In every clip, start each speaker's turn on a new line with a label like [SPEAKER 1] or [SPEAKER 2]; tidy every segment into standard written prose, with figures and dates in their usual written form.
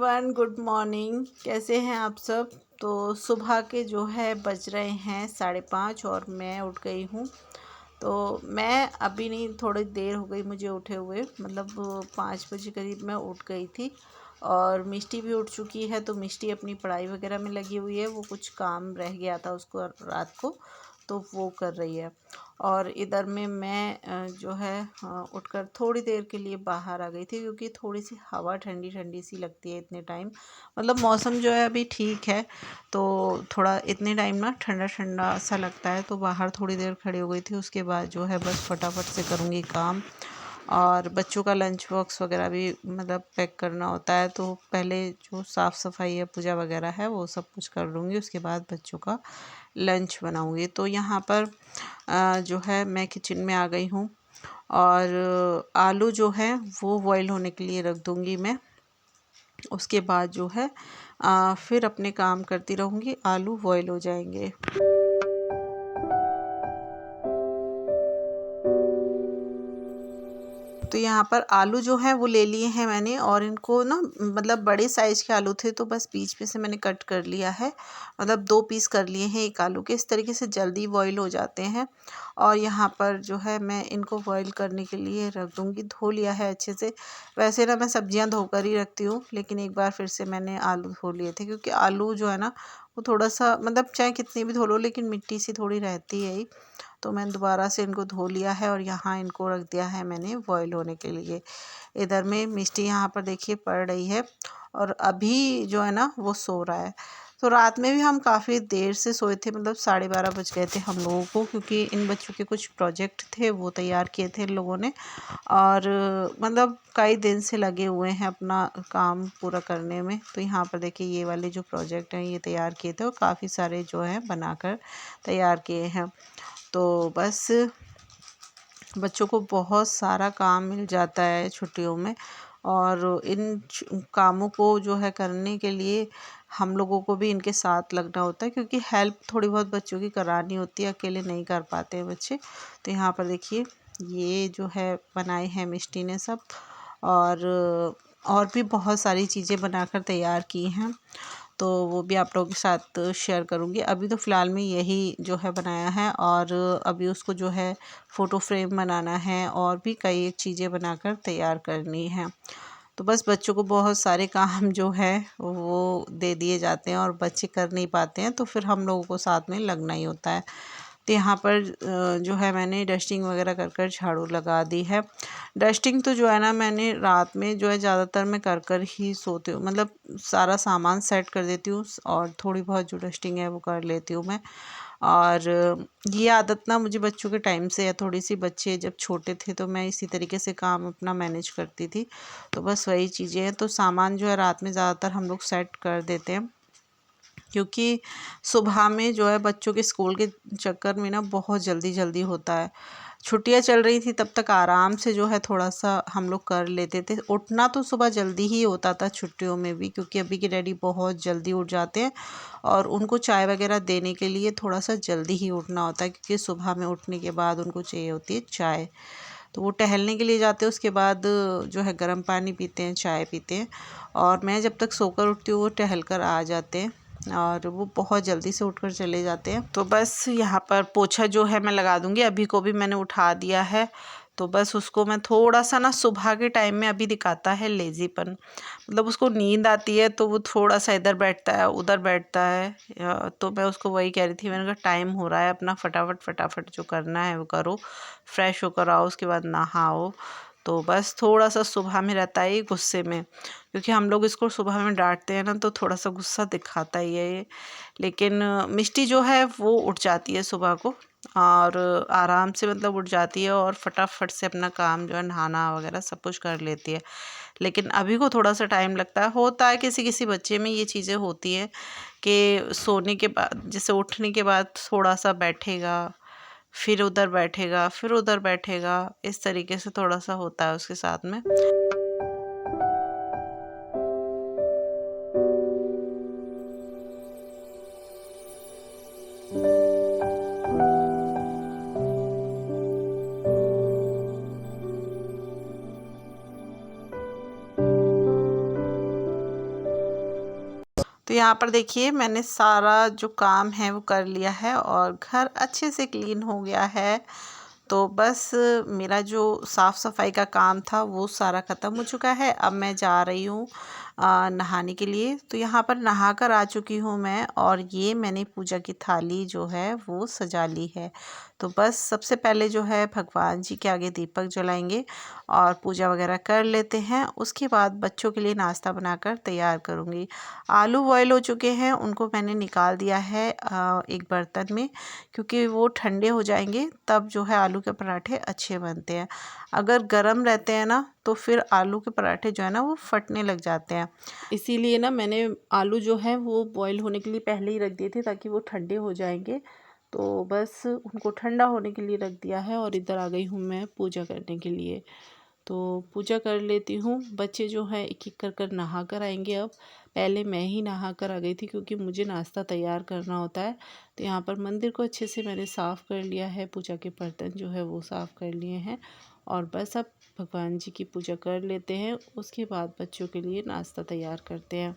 [SPEAKER 1] Everyone, good morning. कैसे हैं आप सब। तो सुबह के जो है बज रहे हैं 5:30 और मैं उठ गई हूँ। तो मैं अभी नहीं, थोड़ी देर हो गई मुझे उठे हुए, मतलब 5 बजे करीब मैं उठ गई थी। और मिष्टी भी उठ चुकी है। तो मिष्टी अपनी पढ़ाई वगैरह में लगी हुई है, वो कुछ काम रह गया था उसको रात को, तो वो कर रही है। और इधर में मैं जो है उठकर थोड़ी देर के लिए बाहर आ गई थी, क्योंकि थोड़ी सी हवा ठंडी ठंडी सी लगती है इतने टाइम। मतलब मौसम जो है अभी ठीक है, तो थोड़ा इतने टाइम ना ठंडा ठंडा सा लगता है। तो बाहर थोड़ी देर खड़ी हो गई थी। उसके बाद जो है बस फटाफट से करूँगी काम। और बच्चों का लंच बॉक्स वगैरह भी मतलब पैक करना होता है, तो पहले जो साफ़ सफाई है, पूजा वगैरह है, वो सब कुछ कर लूँगी। उसके बाद बच्चों का लंच बनाऊँगी। तो यहाँ पर जो है मैं किचन में आ गई हूँ। और आलू जो है वो बॉईल होने के लिए रख दूँगी मैं। उसके बाद जो है फिर अपने काम करती रहूँगी, आलू बॉईल हो जाएंगे। तो यहाँ पर आलू जो है वो ले लिए हैं मैंने, और इनको ना मतलब बड़े साइज़ के आलू थे, तो बस बीच में से मैंने कट कर लिया है। मतलब 2 पीस कर लिए हैं एक आलू के। इस तरीके से जल्दी बॉईल हो जाते हैं। और यहाँ पर जो है मैं इनको बॉईल करने के लिए रख दूँगी। धो लिया है अच्छे से। वैसे ना मैं सब्जियाँ धोकर ही रखती हूँ, लेकिन एक बार फिर से मैंने आलू धो लिए थे, क्योंकि आलू जो है ना वो थोड़ा सा, मतलब चाहे कितनी भी धो लो, लेकिन मिट्टी सी थोड़ी रहती है ही। तो मैंने दोबारा से इनको धो लिया है, और यहाँ इनको रख दिया है मैंने बॉईल होने के लिए। इधर में मिष्टी यहाँ पर देखिए पड़ रही है, और अभी जो है ना वो सो रहा है। तो रात में भी हम काफ़ी देर से सोए थे, मतलब 12:30 बज गए थे हम लोगों को, क्योंकि इन बच्चों के कुछ प्रोजेक्ट थे वो तैयार किए थे इन लोगों ने। और मतलब कई दिन से लगे हुए हैं अपना काम पूरा करने में। तो यहाँ पर देखिए ये वाले जो प्रोजेक्ट हैं ये तैयार किए थे, और काफ़ी सारे जो हैं बनाकर तैयार किए हैं। तो बस बच्चों को बहुत सारा काम मिल जाता है छुट्टियों में। और इन कामों को जो है करने के लिए हम लोगों को भी इनके साथ लगना होता है, क्योंकि हेल्प थोड़ी बहुत बच्चों की करानी होती है, अकेले नहीं कर पाते हैं बच्चे। तो यहाँ पर देखिए ये जो है बनाए हैं मिष्टी ने सब। और भी बहुत सारी चीज़ें बनाकर तैयार की हैं, तो वो भी आप लोगों के साथ शेयर करूँगी। अभी तो फ़िलहाल में यही जो है बनाया है, और अभी उसको जो है फ़ोटो फ्रेम बनाना है, और भी कई चीज़ें बनाकर तैयार करनी है। तो बस बच्चों को बहुत सारे काम जो है वो दे दिए जाते हैं, और बच्चे कर नहीं पाते हैं, तो फिर हम लोगों को साथ में लगना ही होता है। तो यहाँ पर जो है मैंने डस्टिंग वगैरह कर कर झाड़ू लगा दी है। डस्टिंग तो जो है ना मैंने रात में जो है ज़्यादातर मैं कर कर ही सोती हूँ, मतलब सारा सामान सेट कर देती हूँ, और थोड़ी बहुत जो डस्टिंग है वो कर लेती हूँ मैं। और ये आदत ना मुझे बच्चों के टाइम से है थोड़ी सी। बच्चे जब छोटे थे तो मैं इसी तरीके से काम अपना मैनेज करती थी। तो बस वही चीज़ें हैं। तो सामान जो है रात में ज़्यादातर हम लोग सेट कर देते हैं, क्योंकि सुबह में जो है बच्चों के स्कूल के चक्कर में ना बहुत जल्दी जल्दी होता है। छुट्टियां चल रही थी तब तक आराम से जो है थोड़ा सा हम लोग कर लेते थे। उठना तो सुबह जल्दी ही होता था छुट्टियों में भी, क्योंकि अभी के डैडी बहुत जल्दी उठ जाते हैं, और उनको चाय वगैरह देने के लिए थोड़ा सा जल्दी ही उठना होता है, क्योंकि सुबह में उठने के बाद उनको चाहिए होती है चाय। तो वो टहलने के लिए जाते हैं, उसके बाद जो है गर्म पानी पीते हैं, चाय पीते हैं। और मैं जब तक सोकर उठती हूँ वो टहल कर आ जाते हैं, और वो बहुत जल्दी से उठकर चले जाते हैं। तो बस यहाँ पर पोछा जो है मैं लगा दूँगी। अभी को भी मैंने उठा दिया है, तो बस उसको मैं थोड़ा सा ना सुबह के टाइम में अभी दिखाता है लेज़ीपन। मतलब उसको नींद आती है, तो वो थोड़ा सा इधर बैठता है उधर बैठता है। तो मैं उसको वही कह रही थी, मैंने कहा टाइम हो रहा है, अपना फटाफट फटाफट जो करना है वो करो, फ्रेश होकर आओ, उसके बाद नहाओ। तो बस थोड़ा सा सुबह में रहता है ये गुस्से में, क्योंकि हम लोग इसको सुबह में डांटते हैं ना, तो थोड़ा सा गुस्सा दिखाता ही है ये। लेकिन मिष्टी जो है वो उठ जाती है सुबह को, और आराम से मतलब उठ जाती है, और फटाफट से अपना काम जो है नहाना वगैरह सब कुछ कर लेती है। लेकिन अभी को थोड़ा सा टाइम लगता है। होता है किसी किसी बच्चे में ये चीज़ें होती हैं, कि सोने के बाद जैसे उठने के बाद थोड़ा सा बैठेगा, फिर उधर बैठेगा, फिर उधर बैठेगा, इस तरीके से थोड़ा सा होता है उसके साथ में। यहाँ पर देखिए मैंने सारा जो काम है वो कर लिया है और घर अच्छे से क्लीन हो गया है। तो बस मेरा जो साफ़ सफाई का काम था वो सारा ख़त्म हो चुका है। अब मैं जा रही हूँ नहाने के लिए। तो यहाँ पर नहा कर आ चुकी हूँ मैं, और ये मैंने पूजा की थाली जो है वो सजा ली है। तो बस सबसे पहले जो है भगवान जी के आगे दीपक जलाएंगे और पूजा वगैरह कर लेते हैं। उसके बाद बच्चों के लिए नाश्ता बनाकर तैयार करूँगी। आलू बॉयल हो चुके हैं, उनको मैंने निकाल दिया है एक बर्तन में, क्योंकि वो ठंडे हो जाएंगे तब जो है आलू के पराठे अच्छे बनते हैं। अगर गरम रहते हैं ना तो फिर आलू के पराठे जो है ना वो फटने लग जाते हैं। इसीलिए ना मैंने आलू जो है वो बॉईल होने के लिए पहले ही रख दिए थे ताकि वो ठंडे हो जाएंगे। तो बस उनको ठंडा होने के लिए रख दिया है और इधर आ गई हूँ मैं पूजा करने के लिए। तो पूजा कर लेती हूँ। बच्चे जो हैं एक एक कर कर नहा कर आएंगे। अब पहले मैं ही नहा कर आ गई थी क्योंकि मुझे नाश्ता तैयार करना होता है। तो यहाँ पर मंदिर को अच्छे से मैंने साफ़ कर लिया है, पूजा के बर्तन जो है वो साफ़ कर लिए हैं और बस अब भगवान जी की पूजा कर लेते हैं। उसके बाद बच्चों के लिए नाश्ता तैयार करते हैं।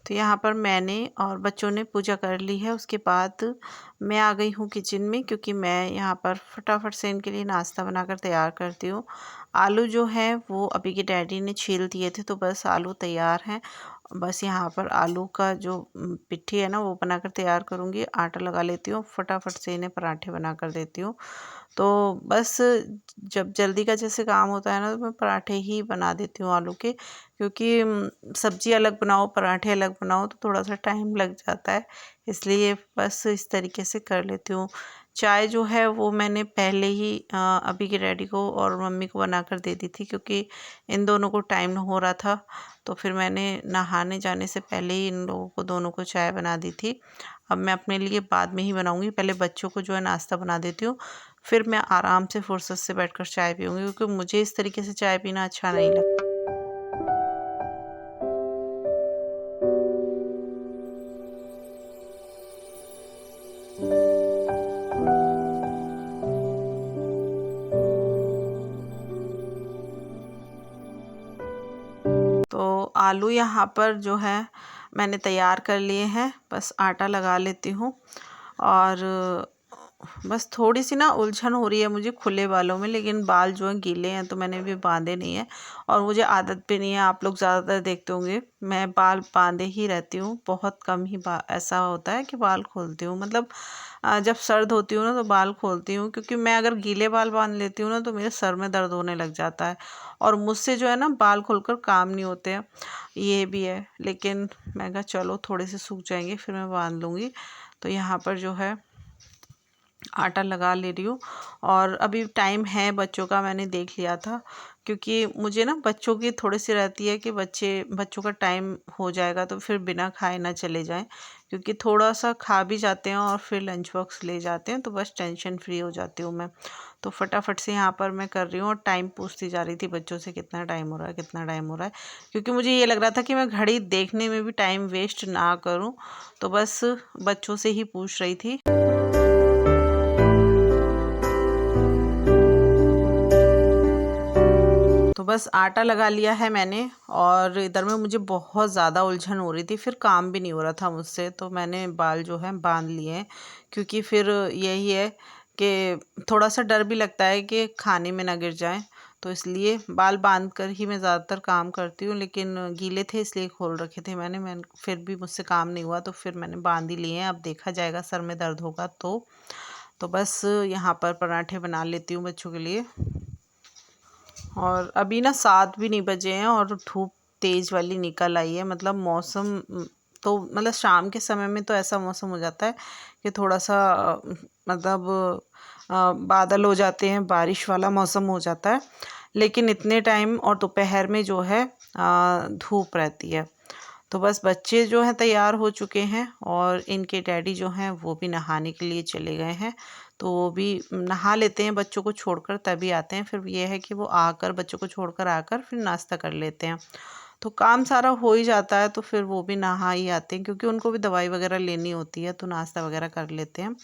[SPEAKER 1] तो यहाँ पर मैंने और बच्चों ने पूजा कर ली है। उसके बाद मैं आ गई हूँ किचन में, क्योंकि मैं यहाँ पर फटाफट से इनके लिए नाश्ता बनाकर तैयार करती हूँ। आलू जो है वो अभी के डैडी ने छील दिए थे, तो बस आलू तैयार हैं। बस यहाँ पर आलू का जो पिट्ठी है ना वो बनाकर तैयार करूँगी। आटा लगा लेती हूँ, फटाफट से इन्हें पराठे बना कर देती हूँ। तो बस जब जल्दी का जैसे काम होता है ना तो मैं पराठे ही बना देती हूँ आलू के, क्योंकि सब्ज़ी अलग बनाओ पराठे अलग बनाओ तो थोड़ा सा टाइम लग जाता है। इसलिए बस इस तरीके से कर लेती हूँ। चाय जो है वो मैंने पहले ही अभी के डैडी को और मम्मी को बना कर दे दी थी, क्योंकि इन दोनों को टाइम हो रहा था। तो फिर मैंने नहाने जाने से पहले ही इन लोगों को दोनों को चाय बना दी थी। अब मैं अपने लिए बाद में ही बनाऊंगी। पहले बच्चों को जो है नाश्ता बना देती हूँ, फिर मैं आराम से फुर्सत से बैठकर चाय पीऊँगी, क्योंकि मुझे इस तरीके से चाय पीना अच्छा नहीं लगता। तो आलू यहाँ पर जो है मैंने तैयार कर लिए हैं। बस आटा लगा लेती हूँ और बस थोड़ी सी ना उलझन हो रही है मुझे खुले बालों में, लेकिन बाल जो हैं गीले हैं तो मैंने भी बांधे नहीं है और मुझे आदत भी नहीं है। आप लोग ज़्यादातर देखते होंगे मैं बाल बांधे ही रहती हूँ, बहुत कम ही ऐसा होता है कि बाल खोलती हूँ। मतलब जब सर्द होती हूँ ना तो बाल खोलती हूँ, क्योंकि मैं अगर गीले बाल बांध लेती हूँ ना तो मेरे सर में दर्द होने लग जाता है और मुझसे जो है ना बाल खोलकर काम नहीं होते हैं। ये भी है, लेकिन मैं कहा चलो थोड़े से सूख जाएंगे फिर मैं बांध लूँगी। तो यहाँ पर जो है आटा लगा ले रही हूँ और अभी टाइम है बच्चों का, मैंने देख लिया था, क्योंकि मुझे ना बच्चों की थोड़ी सी रहती है कि बच्चों का टाइम हो जाएगा तो फिर बिना खाए ना चले जाएं, क्योंकि थोड़ा सा खा भी जाते हैं और फिर लंच बॉक्स ले जाते हैं, तो बस टेंशन फ्री हो जाती हूँ मैं। तो फटाफट से यहाँ पर मैं कर रही हूँ और टाइम पूछती जा रही थी बच्चों से कितना टाइम हो रहा है कितना टाइम हो रहा है, क्योंकि मुझे ये लग रहा था कि मैं घड़ी देखने में भी टाइम वेस्ट ना करूँ। तो बस बच्चों से ही पूछ रही थी। तो बस आटा लगा लिया है मैंने और इधर में मुझे बहुत ज़्यादा उलझन हो रही थी, फिर काम भी नहीं हो रहा था मुझसे, तो मैंने बाल जो है बांध लिए हैं। क्योंकि फिर यही है कि थोड़ा सा डर भी लगता है कि खाने में ना गिर जाए, तो इसलिए बाल बांध कर ही मैं ज़्यादातर काम करती हूँ। लेकिन गीले थे इसलिए खोल रखे थे मैंने फिर भी मुझसे काम नहीं हुआ तो फिर मैंने बांध ही लिए हैं। अब देखा जाएगा सर में दर्द होगा तो बस यहाँ पर पराठे बना लेती हूँ बच्चों के लिए। और अभी ना 7 भी नहीं बजे हैं और धूप तेज़ वाली निकल आई है। मतलब मौसम तो मतलब शाम के समय में तो ऐसा मौसम हो जाता है कि थोड़ा सा मतलब बादल हो जाते हैं, बारिश वाला मौसम हो जाता है, लेकिन इतने टाइम और दोपहर में जो है धूप रहती है। तो बस बच्चे जो हैं तैयार हो चुके हैं और इनके डैडी जो हैं वो भी नहाने के लिए चले गए हैं। तो वो भी नहा लेते हैं बच्चों को छोड़कर, तभी आते हैं। फिर ये है कि वो आकर बच्चों को छोड़कर आकर फिर नाश्ता कर लेते हैं। तो काम सारा हो ही जाता है, तो फिर वो भी नहा ही आते हैं, क्योंकि उनको भी दवाई वगैरह लेनी होती है, तो नाश्ता वगैरह कर लेते हैं।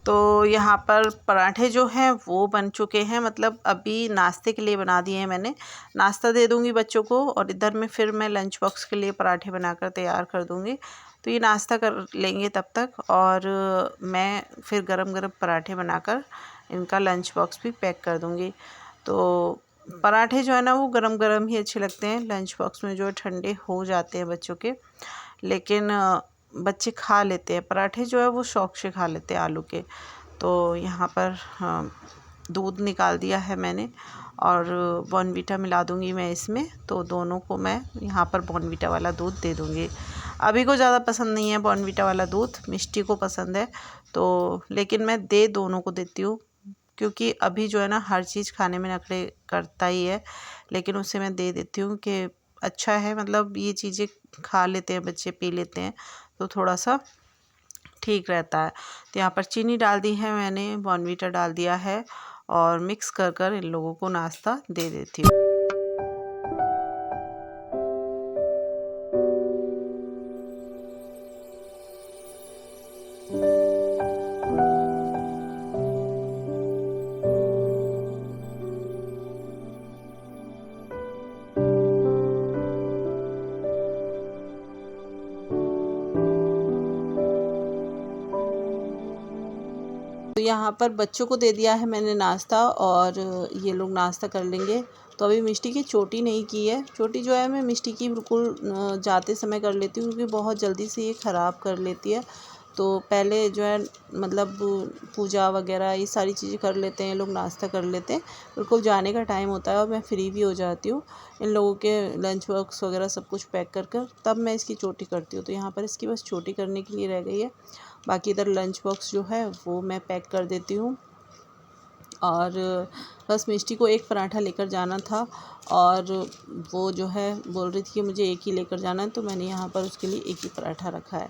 [SPEAKER 1] तो यहाँ पर पराठे जो हैं वो बन चुके हैं, मतलब अभी नाश्ते के लिए बना दिए हैं मैंने। नाश्ता दे दूँगी बच्चों को और इधर में फिर मैं लंच बॉक्स के लिए पराठे बनाकर तैयार कर दूँगी। तो ये नाश्ता कर लेंगे तब तक, और मैं फिर गरम गरम पराठे बनाकर इनका लंच बॉक्स भी पैक कर दूँगी। तो पराठे जो है ना वो गरम गरम ही अच्छे लगते हैं, लंच बॉक्स में जो है ठंडे हो जाते हैं बच्चों के, लेकिन बच्चे खा लेते हैं पराठे जो है वो शौक़ से खा लेते हैं आलू के। तो यहाँ पर दूध निकाल दिया है मैंने और बॉर्नवीटा मिला दूँगी मैं इसमें। तो दोनों को मैं यहाँ पर बॉर्नवीटा वाला दूध दे दूँगी। अभी को ज़्यादा पसंद नहीं है बॉर्नवीटा वाला दूध, मिष्टी को पसंद है, तो लेकिन मैं दे दोनों को देती हूँ, क्योंकि अभी जो है ना हर चीज़ खाने में नखरे करता ही है, लेकिन उसे मैं दे देती हूँ कि अच्छा है, मतलब ये चीज़ें खा लेते हैं बच्चे, पी लेते हैं, तो थोड़ा सा ठीक रहता है। तो यहाँ पर चीनी डाल दी है मैंने, बॉर्नवीटा डाल दिया है और मिक्स कर कर इन लोगों को नाश्ता दे देती हूँ। तो यहाँ पर बच्चों को दे दिया है मैंने नाश्ता और ये लोग नाश्ता कर लेंगे। तो अभी मिष्टी की चोटी नहीं की है, चोटी जो है मैं मिष्टी की बिल्कुल जाते समय कर लेती हूँ, क्योंकि बहुत जल्दी से ये ख़राब कर लेती है। तो पहले जो है मतलब पूजा वगैरह ये सारी चीज़ें कर लेते हैं लोग, नाश्ता कर लेते हैं, बिल्कुल जाने का टाइम होता है और मैं फ्री भी हो जाती हूँ। इन लोगों के लंच बॉक्स वगैरह सब कुछ पैक कर कर तब मैं इसकी चोटी करती हूँ। तो यहाँ पर इसकी बस चोटी करने के लिए रह गई है, बाकी इधर लंच बॉक्स जो है वो मैं पैक कर देती हूँ। और बस मिष्टी को एक पराठा लेकर जाना था और वो जो है बोल रही थी कि मुझे एक ही लेकर जाना है, तो मैंने यहाँ पर उसके लिए एक ही पराठा रखा है।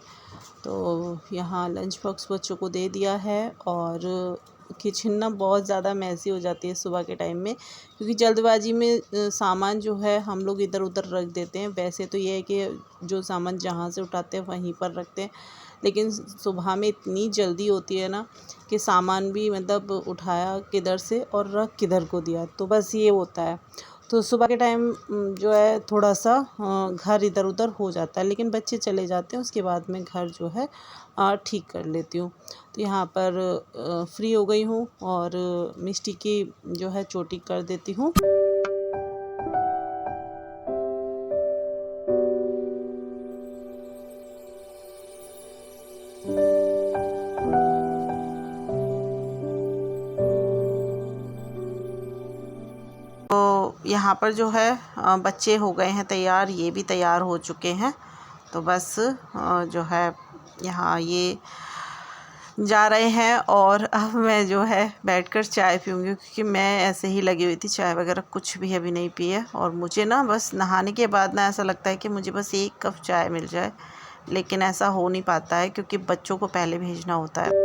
[SPEAKER 1] तो यहाँ लंच बॉक्स बच्चों को दे दिया है और किचन ना बहुत ज़्यादा मैसी हो जाती है सुबह के टाइम में, क्योंकि जल्दबाजी में सामान जो है हम लोग इधर उधर रख देते हैं। वैसे तो ये है कि जो सामान जहाँ से उठाते हैं वहीं पर रखते हैं, लेकिन सुबह में इतनी जल्दी होती है ना कि सामान भी मतलब उठाया किधर से और रख किधर को दिया, तो बस ये होता है। तो सुबह के टाइम जो है थोड़ा सा घर इधर उधर हो जाता है, लेकिन बच्चे चले जाते हैं उसके बाद में घर जो है ठीक कर लेती हूँ। तो यहाँ पर फ्री हो गई हूँ और मिष्टी की जो है चोटी कर देती हूँ। तो यहाँ पर जो है बच्चे हो गए हैं तैयार, ये भी तैयार हो चुके हैं। तो बस जो है यहाँ ये जा रहे हैं और अब मैं जो है बैठकर चाय पीऊँगी, क्योंकि मैं ऐसे ही लगी हुई थी, चाय वगैरह कुछ भी अभी नहीं पी है। और मुझे ना बस नहाने के बाद ना ऐसा लगता है कि मुझे बस एक कप चाय मिल जाए, लेकिन ऐसा हो नहीं पाता है क्योंकि बच्चों को पहले भेजना होता है।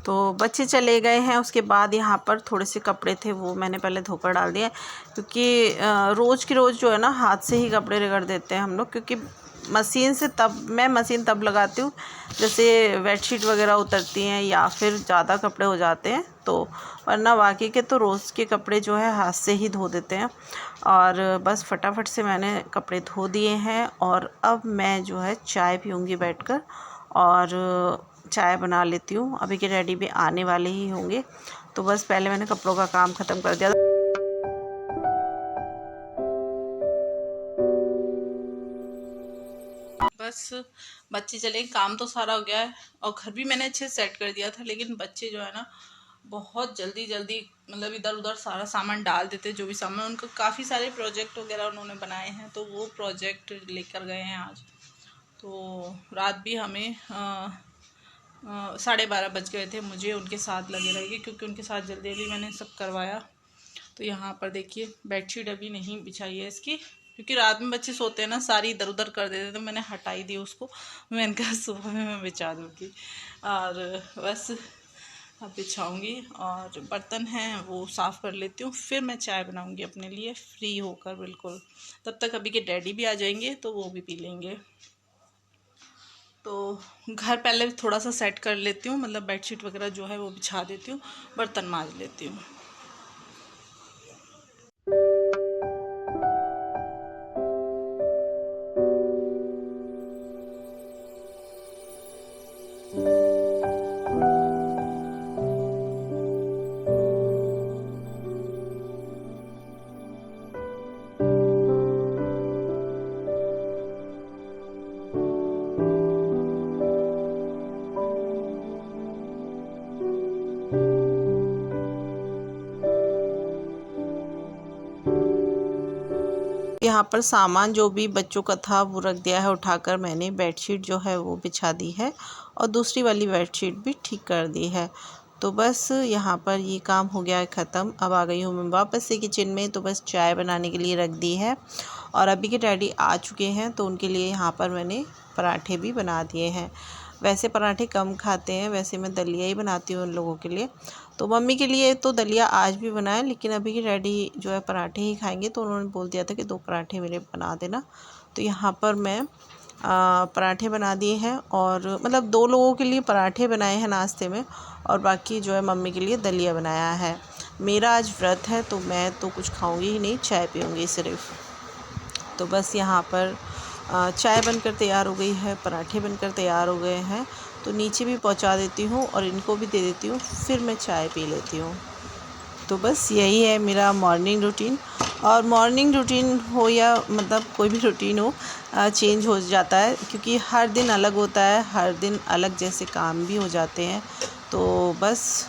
[SPEAKER 1] तो बच्चे चले गए हैं, उसके बाद यहाँ पर थोड़े से कपड़े थे वो मैंने पहले धोकर डाल दिए, क्योंकि रोज़ की रोज़ जो है ना हाथ से ही कपड़े रगड़ देते हैं हम लोग, क्योंकि मशीन से मैं मशीन तब लगाती हूँ जैसे बेडशीट वगैरह उतरती हैं या फिर ज़्यादा कपड़े हो जाते हैं तो, वरना बाकी के तो रोज़ के कपड़े जो है हाथ से ही धो देते हैं। और बस फटाफट से मैंने कपड़े धो दिए हैं और अब मैं जो है चाय पीऊँगी बैठकर, और चाय बना लेती हूँ। अभी के डैडी भी आने वाले ही होंगे, तो बस पहले मैंने कपड़ों का काम ख़त्म कर दिया। बस बच्चे चले, काम तो सारा हो गया है और घर भी मैंने अच्छे से सेट कर दिया था, लेकिन बच्चे जो है ना बहुत जल्दी जल्दी मतलब इधर उधर सारा सामान डाल देते, जो भी सामान उनको, काफ़ी सारे प्रोजेक्ट वगैरह उन्होंने बनाए हैं तो वो प्रोजेक्ट लेकर गए हैं आज। तो रात भी हमें 12:30 बज गए थे मुझे उनके साथ लगे रहिए, क्योंकि उनके साथ जल्दी जल्दी मैंने सब करवाया। तो यहाँ पर देखिए बेडशीट अभी नहीं बिछाई है इसकी, क्योंकि रात में बच्चे सोते हैं ना सारी इधर उधर कर देते, तो मैंने हटाई दी उसको, मैंने कहा सुबह में मैं बिछा दूँगी। और बस अब बिछाऊँगी और बर्तन हैं वो साफ़ कर लेती हूँ, फिर मैं चाय बनाऊँगी अपने लिए फ्री होकर बिल्कुल। तब तक अभी के डैडी भी आ जाएंगे तो वो भी पी लेंगे। तो घर पहले थोड़ा सा सेट कर लेती हूँ, मतलब बेडशीट वगैरह जो है वो बिछा देती हूँ, बर्तन मांज लेती हूँ। यहाँ पर सामान जो भी बच्चों का था वो रख दिया है उठाकर मैंने, बेडशीट जो है वो बिछा दी है और दूसरी वाली बेडशीट भी ठीक कर दी है। तो बस यहाँ पर ये काम हो गया है ख़त्म। अब आ गई हूँ मैं वापस से किचन में, तो बस चाय बनाने के लिए रख दी है और अभी के डैडी आ चुके हैं तो उनके लिए यहाँ पर मैंने पराठे भी बना दिए हैं। वैसे पराठे कम खाते हैं, वैसे मैं दलिया ही बनाती हूँ उन लोगों के लिए। तो मम्मी के लिए तो दलिया आज भी बनाया, लेकिन अभी के डैडी जो है पराठे ही खाएंगे, तो उन्होंने बोल दिया था कि 2 पराठे मेरे बना देना। तो यहाँ पर मैं पराठे बना दिए हैं, और मतलब 2 लोगों के लिए पराठे बनाए हैं नाश्ते में, और बाकी जो है मम्मी के लिए दलिया बनाया है। मेरा आज व्रत है तो मैं तो कुछ खाऊँगी ही नहीं, चाय पीऊँगी सिर्फ़। तो बस यहाँ पर चाय बनकर तैयार हो गई है, पराठे बनकर तैयार हो गए हैं, तो नीचे भी पहुँचा देती हूँ और इनको भी दे देती हूँ, फिर मैं चाय पी लेती हूँ। तो बस यही है मेरा मॉर्निंग रूटीन। और मॉर्निंग रूटीन हो या मतलब कोई भी रूटीन हो, चेंज हो जाता है, क्योंकि हर दिन अलग होता है, हर दिन अलग जैसे काम भी हो जाते हैं। तो बस